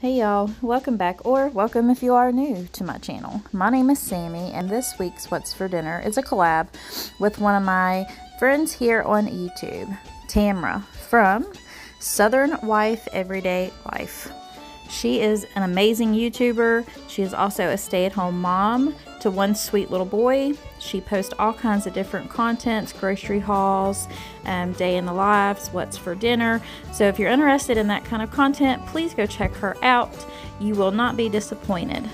Hey y'all, welcome back, or welcome if you are new to my channel. My name is Sammy, and this week's What's for Dinner is a collab with one of my friends here on YouTube, Tamara from Southern Wife Everyday Life. She is an amazing YouTuber. She is also a stay-at-home mom to one sweet little boy. She posts all kinds of different contents, grocery hauls, day in the lives, what's for dinner. So if you're interested in that kind of content, please go check her out. You will not be disappointed.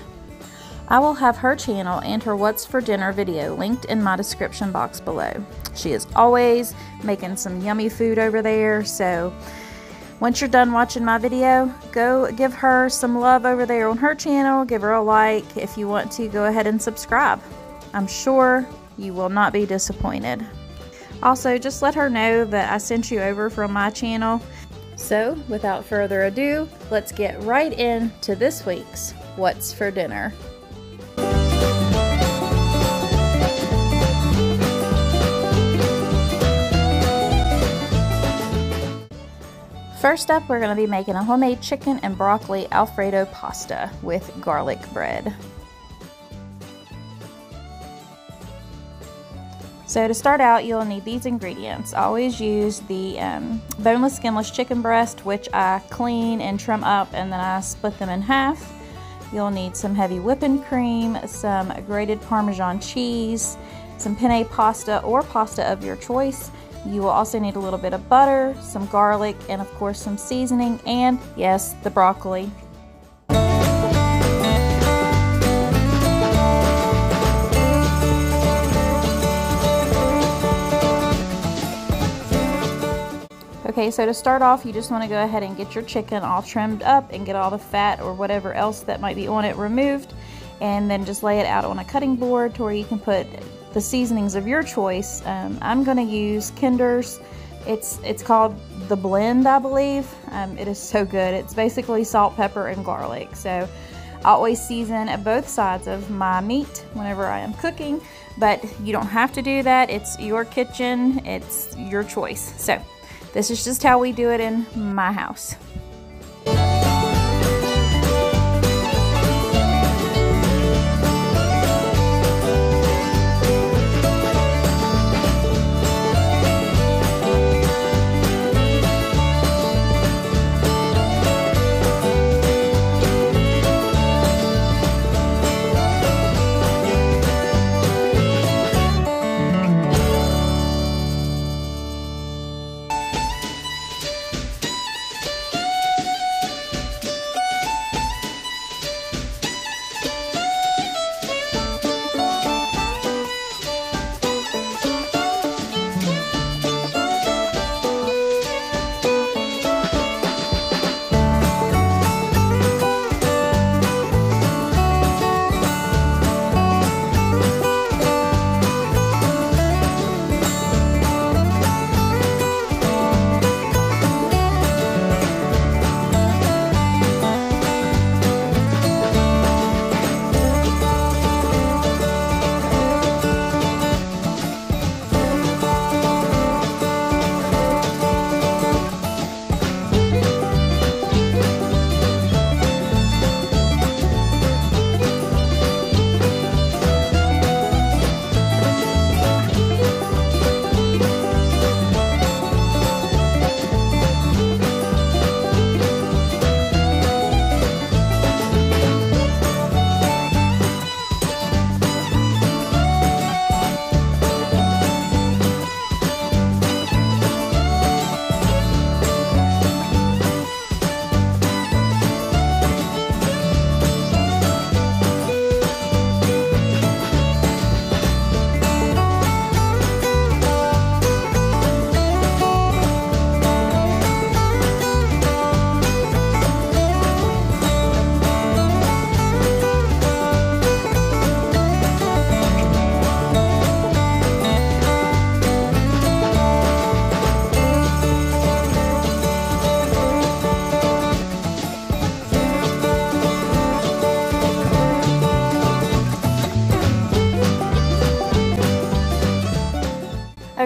I will have her channel and her what's for dinner video linked in my description box below. She is always making some yummy food over there, so once you're done watching my video, go give her some love over there on her channel. Give her a like. If you want to, go ahead and subscribe. I'm sure you will not be disappointed. Also, just let her know that I sent you over from my channel. So, without further ado, let's get right into this week's What's for Dinner. First up, we're going to be making a homemade chicken and broccoli Alfredo pasta with garlic bread. So to start out, you'll need these ingredients. I always use the boneless, skinless chicken breast, which I clean and trim up, and then I split them in half. You'll need some heavy whipping cream, some grated Parmesan cheese, some penne pasta or pasta of your choice. You will also need a little bit of butter, some garlic, and of course some seasoning, and yes, the broccoli. Okay, so to start off, you just want to go ahead and get your chicken all trimmed up and get all the fat or whatever else that might be on it removed, and then just lay it out on a cutting board to where you can put the seasonings of your choice. I'm going to use Kinder's. It's called the blend, I believe. It is so good. It's basically salt, pepper, and garlic. So I always season at both sides of my meat whenever I am cooking, but you don't have to do that. It's your kitchen. It's your choice. So this is just how we do it in my house.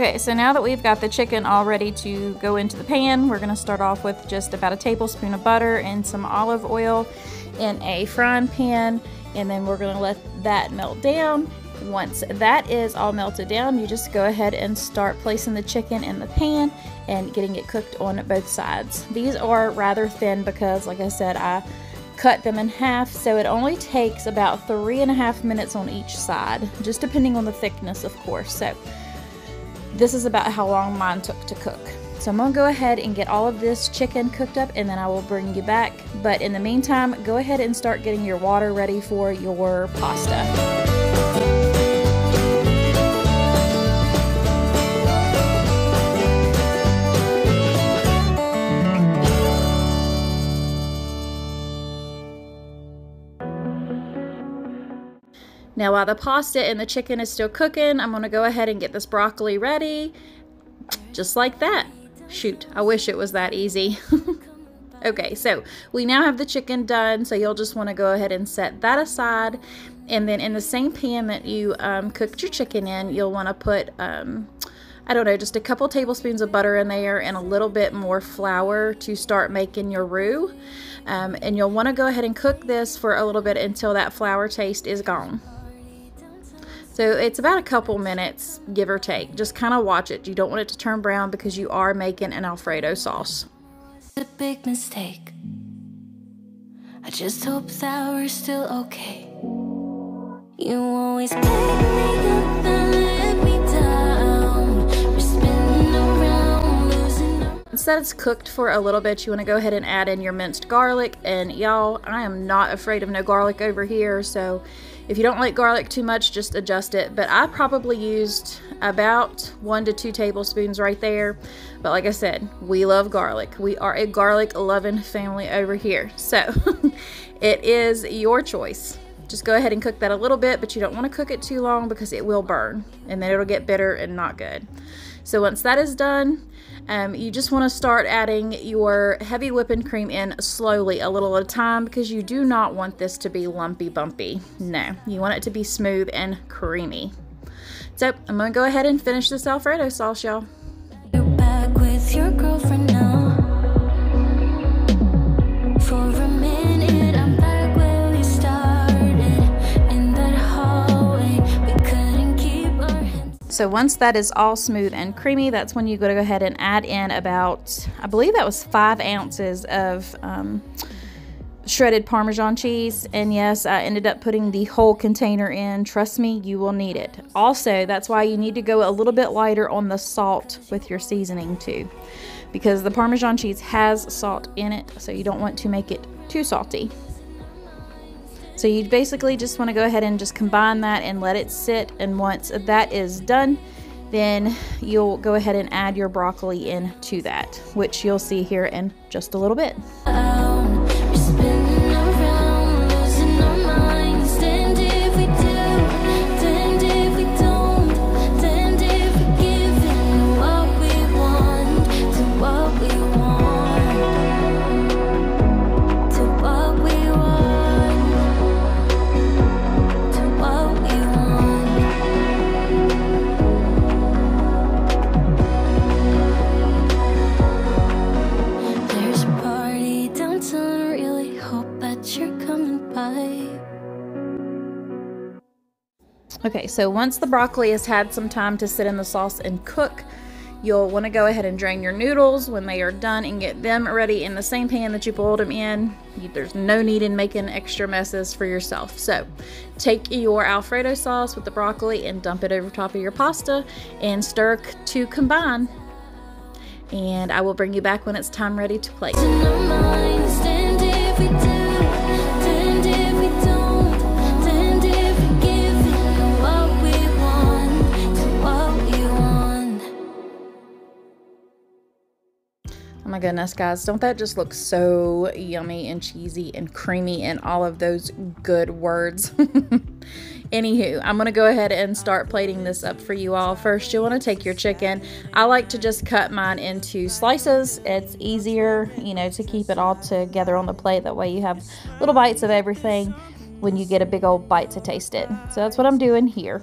Okay, so now that we've got the chicken all ready to go into the pan, we're gonna start off with just about a tablespoon of butter and some olive oil in a frying pan, and then we're gonna let that melt down. Once that is all melted down, you just go ahead and start placing the chicken in the pan and getting it cooked on both sides. These are rather thin because, like I said, I cut them in half, so it only takes about 3.5 minutes on each side, just depending on the thickness, of course. So this is about how long mine took to cook. So I'm gonna go ahead and get all of this chicken cooked up, and then I will bring you back. But in the meantime, go ahead and start getting your water ready for your pasta. Now while the pasta and the chicken is still cooking, I'm gonna go ahead and get this broccoli ready. Just like that. Shoot, I wish it was that easy. Okay, so we now have the chicken done, so you'll just wanna go ahead and set that aside. And then in the same pan that you cooked your chicken in, you'll wanna put, I don't know, just a couple tablespoons of butter in there and a little bit more flour to start making your roux. And you'll wanna go ahead and cook this for a little bit until that flour taste is gone. So it's about a couple minutes, give or take. Just kind of watch it. You don't want it to turn brown because you are making an Alfredo sauce. A big mistake. I just hope that we're still okay. You always pick me up and let me down. We're spinning around, losing our... Once that it's cooked for a little bit, you want to go ahead and add in your minced garlic. And y'all, I am not afraid of no garlic over here, so if you don't like garlic too much, just adjust it. But I probably used about 1 to 2 tablespoons right there. But like I said, we love garlic. We are a garlic loving family over here. So it is your choice. Just go ahead and cook that a little bit, but you don't want to cook it too long because it will burn and then it'll get bitter and not good. So once that is done, you just want to start adding your heavy whipping cream in slowly, a little at a time, because you do not want this to be lumpy bumpy. No, you want it to be smooth and creamy. So I'm going to go ahead and finish this Alfredo sauce, y'all. You're back with your girlfriend now. For a minute, I'm back where we started. In that hallway, we couldn't keep our hands. So once that is all smooth and creamy, that's when you go ahead and add in about, I believe that was 5 ounces of shredded Parmesan cheese. And yes, I ended up putting the whole container in. Trust me, you will need it. Also, that's why you need to go a little bit lighter on the salt with your seasoning too, because the Parmesan cheese has salt in it, so you don't want to make it too salty. So you basically just want to go ahead and just combine that and let it sit, and once that is done, then you'll go ahead and add your broccoli into that, which you'll see here in just a little bit. We're spinning around, losing our minds. And if we do, and if we don't, and if we give in what we want, to what we want, to what we want, to what we want. There's a party downtown, really hope that you're coming by. Okay, so once the broccoli has had some time to sit in the sauce and cook, you'll want to go ahead and drain your noodles when they are done and get them ready in the same pan that you boiled them in. There's no need in making extra messes for yourself. So take your Alfredo sauce with the broccoli and dump it over top of your pasta and stir to combine. And I will bring you back when it's time ready to plate. In our minds, and if we do, and if we don't, and if we give in what we want, to what we want. Oh my goodness, guys, don't that just look so yummy and cheesy and creamy and all of those good words? Anywho, I'm going to go ahead and start plating this up for you all. First, you'll want to take your chicken. I like to just cut mine into slices. It's easier, you know, to keep it all together on the plate. That way you have little bites of everything when you get a big old bite to taste it. So that's what I'm doing here.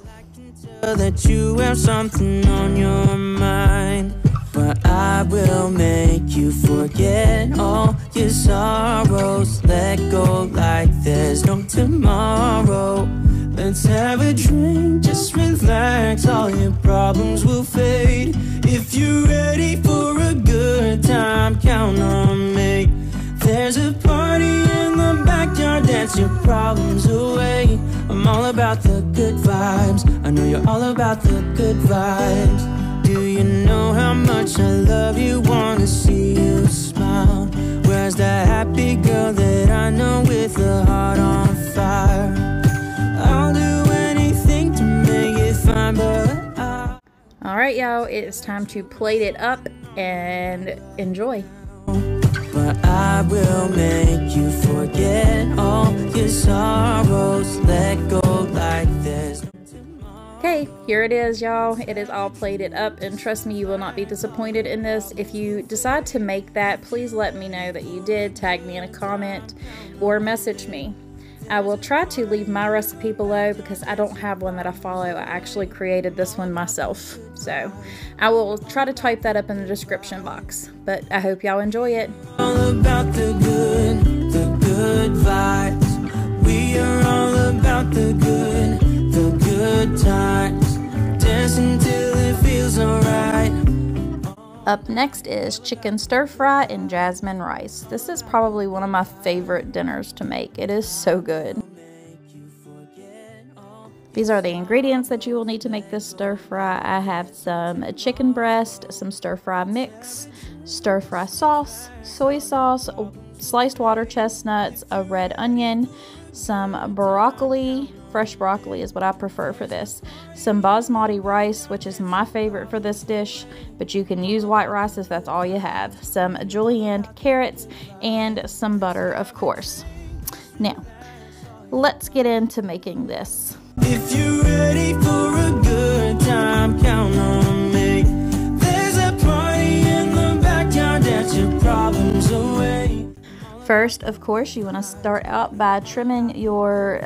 That you have something on your mind, but I will make you forget all your sorrows. Let go like there's no tomorrow. Let's have a drink, just relax, all your problems will fade. If you're ready for a good time, count on me. There's a party in the backyard, dance your problems away. I'm all about the good vibes, I know you're all about the good vibes. Do you know how much I love you, wanna see you smile? Where's that happy girl that I know with a heart on fire? I'll do anything to make it fine, but Alright y'all, it is time to plate it up and enjoy. But I will make you forget all your sorrows. Let go like this. Okay, here it is, y'all. It is all plated up, and trust me, you will not be disappointed in this. If you decide to make that, please let me know that you did. Tag me in a comment or message me. I will try to leave my recipe below because I don't have one that I follow. I actually created this one myself. So I will try to type that up in the description box. But I hope y'all enjoy it. All about the good vibes. We are all about the good times. Dance until it feels alright. Up next is chicken stir fry and jasmine rice. This is probably one of my favorite dinners to make. It is so good. These are the ingredients that you will need to make this stir fry. I have some chicken breast, some stir fry mix, stir fry sauce, soy sauce, sliced water chestnuts, a red onion, some broccoli. Fresh broccoli is what I prefer for this. Some basmati rice, which is my favorite for this dish, but you can use white rice if that's all you have. Some julienne carrots and some butter, of course. Now, let's get into making this. If you're ready for a good time, count on me. There's a party in the backyard, dance your problems away. First, of course, you want to start out by trimming your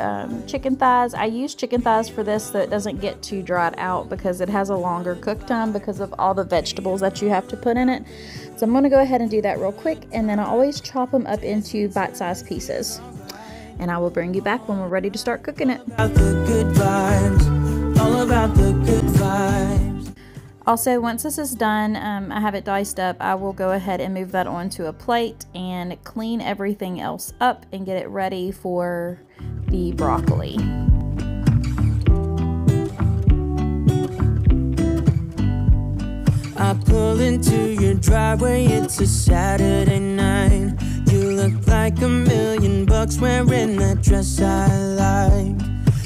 chicken thighs. I use chicken thighs for this so it doesn't get too dried out because it has a longer cook time because of all the vegetables that you have to put in it. So I'm going to go ahead and do that real quick, and then I always chop them up into bite-sized pieces. And I will bring you back when we're ready to start cooking it. All about the good vibes, all about the good vibes. Also, once this is done, I have it diced up. I will go ahead and move that onto a plate and clean everything else up and get it ready for the broccoli. I pull into your driveway, it's a Saturday night. You look like $1,000,000 wearing that dress I like.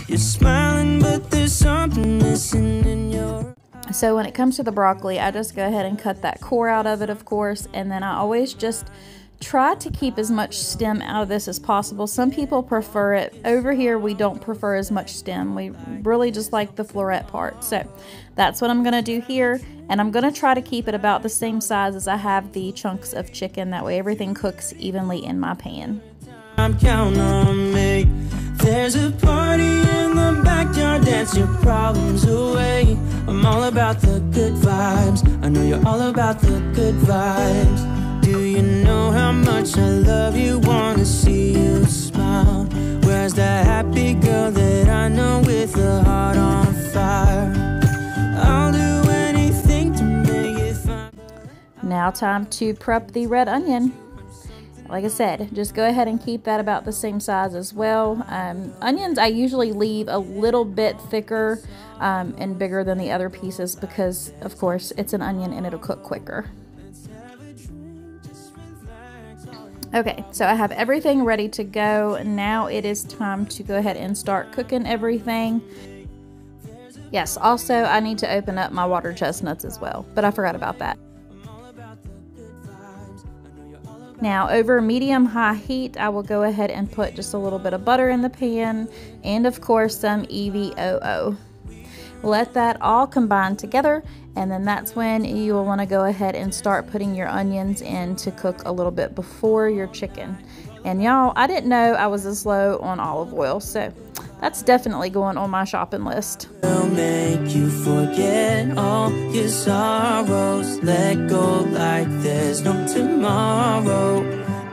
You're smiling, but there's something missing in your... So when it comes to the broccoli, I just go ahead and cut that core out of it, of course, and then I always just try to keep as much stem out of this as possible. Some people prefer it. Over here, we don't prefer as much stem. We really just like the floret part. So that's what I'm going to do here, and I'm going to try to keep it about the same size as I have the chunks of chicken. That way everything cooks evenly in my pan. I'm counting on me. There's a party in the backyard, dance your problems away. I'm all about the good vibes, I know you're all about the good vibes. Do you know how much I love you, wanna see you smile? Where's that happy girl that I know with a heart on fire? I'll do anything to make it fine. Now time to prep the red onion. Like I said, just go ahead and keep that about the same size as well. Onions I usually leave a little bit thicker and bigger than the other pieces because, of course, it's an onion and it'll cook quicker. Okay, so I have everything ready to go. Now it is time to go ahead and start cooking everything. Yes, also I need to open up my water chestnuts as well, but I forgot about that. Now over medium-high heat, I will go ahead and put just a little bit of butter in the pan and of course some EVOO. Let that all combine together, and then that's when you will want to go ahead and start putting your onions in to cook a little bit before your chicken. And y'all, I didn't know I was this low on olive oil, so that's definitely going on my shopping list. Will make you forget all your sorrows. Let go like there's no tomorrow.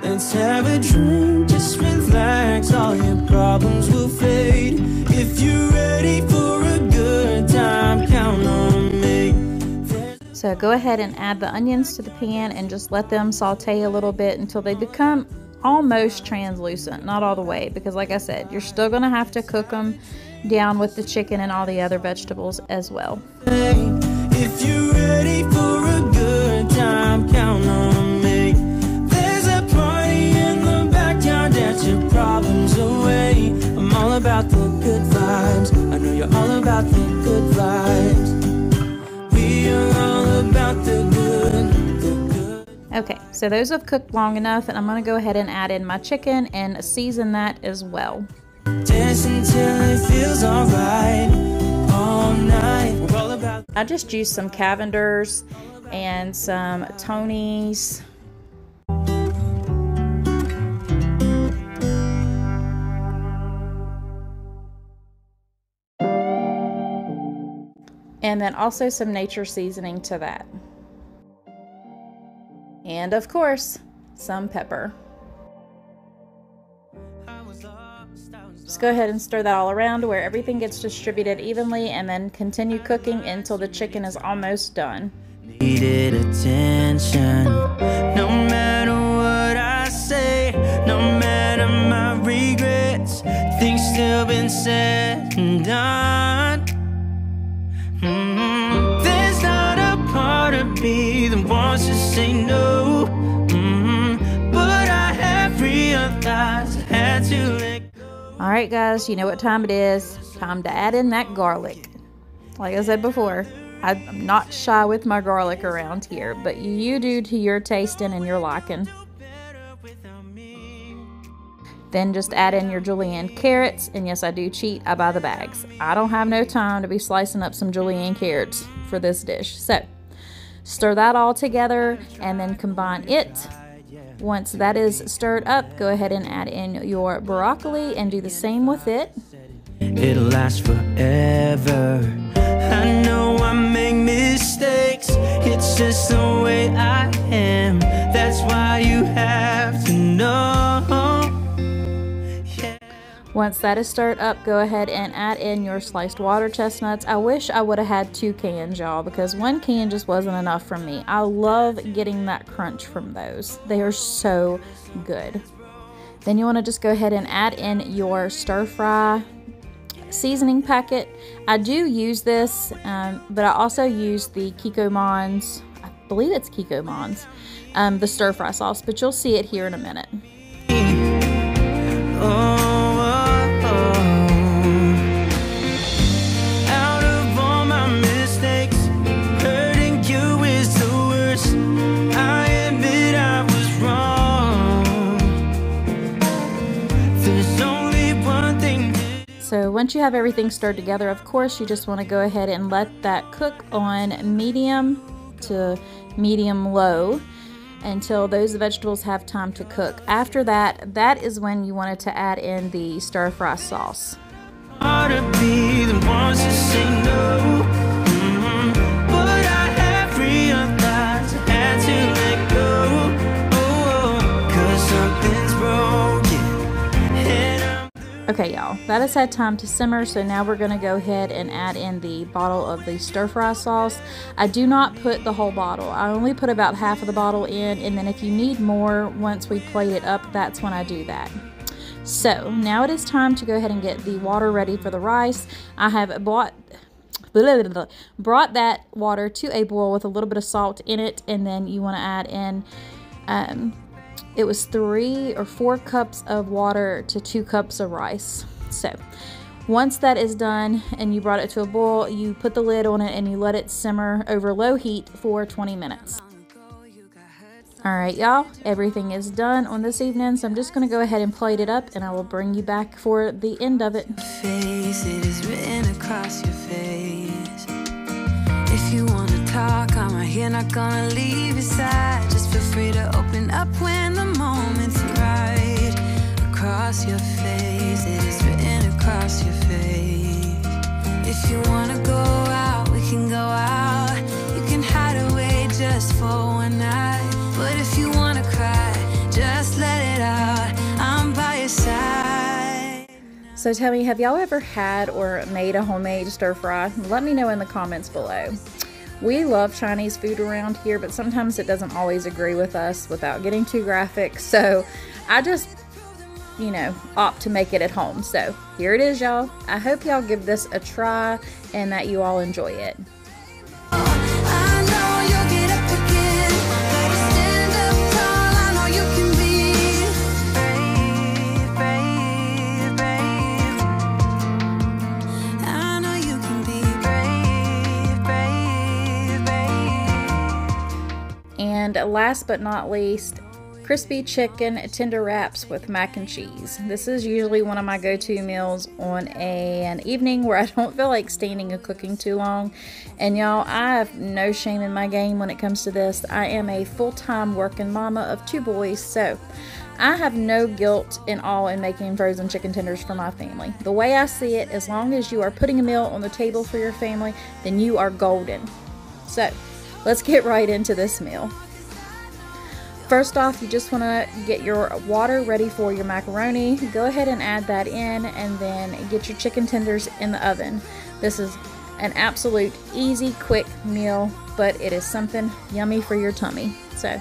Let's have a drink, just relax. All your problems will fade. If you're ready for a good time, count on me. So go ahead and add the onions to the pan and just let them saute a little bit until they become almost translucent. Not all the way, because like I said, you're still gonna have to cook them down with the chicken and all the other vegetables as well. If you're ready for a good time, count on me. There's a party in the backyard, dance your problems away. I'm all about the good vibes. I know you're all about the good vibes. We are all about the good. Okay, so those have cooked long enough, and I'm gonna go ahead and add in my chicken and season that as well. Dance until it feels alright. All night. We're all about. I just used some Cavenders and some Tonys. And then also some nature seasoning to that. And of course, some pepper. Just go ahead and stir that all around where everything gets distributed evenly, and then continue cooking until the chicken is almost done. Needed attention. No matter what I say, no matter my regrets, things still been said and done. There's not a part of me that wants to say no, but I have realized I had to let go. All right, guys, you know what time it is. Time to add in that garlic. Like I said before, I'm not shy with my garlic around here, but you do to your tasting and your liking. Then just add in your julienne carrots, and yes, I do cheat, I buy the bags. I don't have no time to be slicing up some julienne carrots for this dish. So stir that all together and then combine it. Once that is stirred up, go ahead and add in your broccoli and do the same with it. It'll last forever. I know I make mistakes, it's just the way I am. That's why you have to know. Once that is stirred up, go ahead and add in your sliced water chestnuts. I wish I would have had 2 cans, y'all, because 1 can just wasn't enough for me. I love getting that crunch from those. They are so good. Then you want to just go ahead and add in your stir-fry seasoning packet. I do use this, but I also use the Kikkoman's, I believe it's Kikkoman's, the stir-fry sauce, but you'll see it here in a minute. Out of all my mistakes, hurting you is the worst. I admit I was wrong. There's only one thing. So once you have everything stirred together, of course, you just want to go ahead and let that cook on medium to medium low until those vegetables have time to cook. After that, that is when you wanted to add in the stir-fry sauce. But I have realized I had to let go. 'Cause something's broken. And I'm Okay, y'all, that has had time to simmer, so now we're going to go ahead and add in the bottle of the stir-fry sauce. I do not put the whole bottle. I only put about half of the bottle in, and then if you need more, once we plate it up, that's when I do that. So, now it is time to go ahead and get the water ready for the rice. I have brought that water to a boil with a little bit of salt in it, and then you want to add in it was 3 or 4 cups of water to 2 cups of rice. So once that is done and you brought it to a boil, you put the lid on it and you let it simmer over low heat for 20 minutes. Alright, y'all, everything is done on this evening, so I'm just going to go ahead and plate it up, and I will bring you back for the end of it. Face, it is written across your face. If you want to talk, I'm right here, not gonna leave your side. Just feel free to open up when the moment's right. Across across your face. It is written across your face. If you wanna go out, we can go out. You can hide away just for one night. But if you wanna cry, just let it out. I'm by your side. So tell me, have y'all ever had or made a homemade stir fry? Let me know in the comments below. We love Chinese food around here, but sometimes it doesn't always agree with us without getting too graphic. So I just, you know, opt to make it at home. So here it is, y'all. I hope y'all give this a try and that you all enjoy it. I know you'll get up again. Better stand up tall. I know you can be brave, brave, brave. I know you can be brave, brave, brave. And last but not least, crispy chicken tender wraps with mac and cheese. This is usually one of my go-to meals on an evening where I don't feel like standing and cooking too long. And y'all, I have no shame in my game when it comes to this. I am a full-time working mama of 2 boys, so I have no guilt in all in making frozen chicken tenders for my family. The way I see it, as long as you are putting a meal on the table for your family, then you are golden. So let's get right into this meal. First off, you just want to get your water ready for your macaroni. Go ahead and add that in, and then get your chicken tenders in the oven. This is an absolute easy, quick meal, but it is something yummy for your tummy. So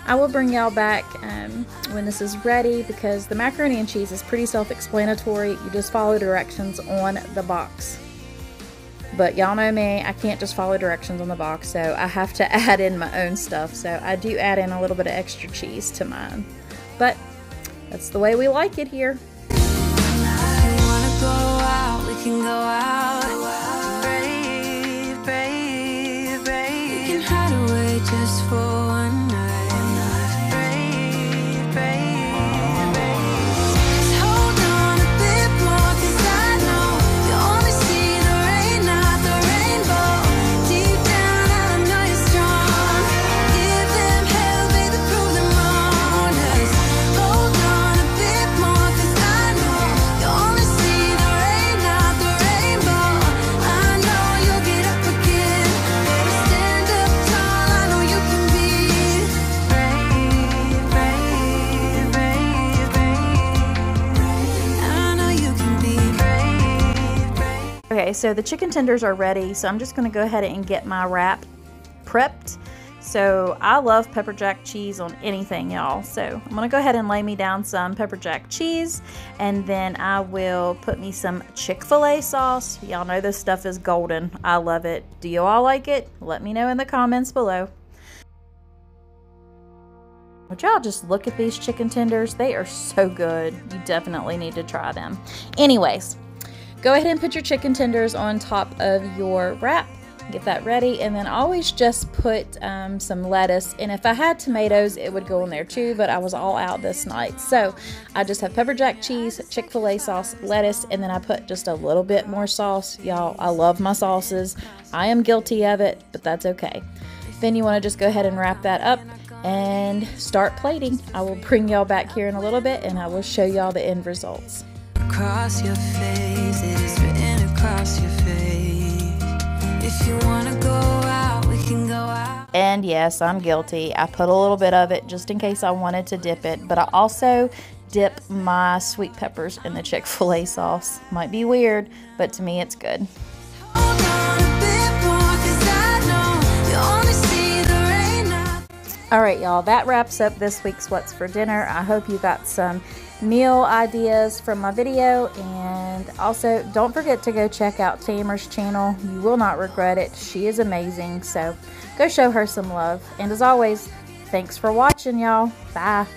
I will bring y'all back when this is ready, because the macaroni and cheese is pretty self-explanatory. You just follow directions on the box. But y'all know me, I can't just follow directions on the box, so I have to add in my own stuff. So I do add in a little bit of extra cheese to mine. But that's the way we like it here. If you wanna go out, we can go out. Brave, brave, brave. We can hide away just for one night. Brave, brave, brave. Just hold on a bit more, 'cause I know you only see the rain, not the rainbow. Deep down, I know you're strong. Give them hell, baby, prove them wrong. Just hold on a bit more, 'cause I know you only see the rain, not the rainbow. I know you'll get up again. Better stand up tall. I know you can be brave, brave, brave, brave. I know you can be brave, brave. Okay, so the chicken tenders are ready, so I'm just going to go ahead and get my wrap prepped. So I love pepper jack cheese on anything, y'all. So I'm going to go ahead and lay me down some pepper jack cheese, and then I will put me some Chick-fil-A sauce. Y'all know this stuff is golden. I love it. Do you all like it? Let me know in the comments below. Would y'all just look at these chicken tenders? They are so good. You definitely need to try them. Anyways, go ahead and put your chicken tenders on top of your wrap. Get that ready, and then always just put some lettuce. And if I had tomatoes, it would go in there too, but I was all out this night. So I just have pepper jack cheese, Chick-fil-A sauce, lettuce, and then I put just a little bit more sauce. Y'all, I love my sauces. I am guilty of it, but that's okay. Then you want to just go ahead and wrap that up and start plating. I will bring y'all back here in a little bit, and I will show y'all the end results. Across your face, it is written across your face. If you wanna go out, we can go out. And yes, I'm guilty. I put a little bit of it just in case I wanted to dip it, but I also dip my sweet peppers in the Chick-fil-A sauce. Might be weird, but to me it's good. Hold on a bit more, 'cause I know you only see the rain now. Alright y'all, that wraps up this week's What's for Dinner. I hope you got some meal ideas from my video, and also don't forget to go check out Tamara's channel. You will not regret it. She is amazing, so go show her some love. And as always, thanks for watching, y'all. Bye.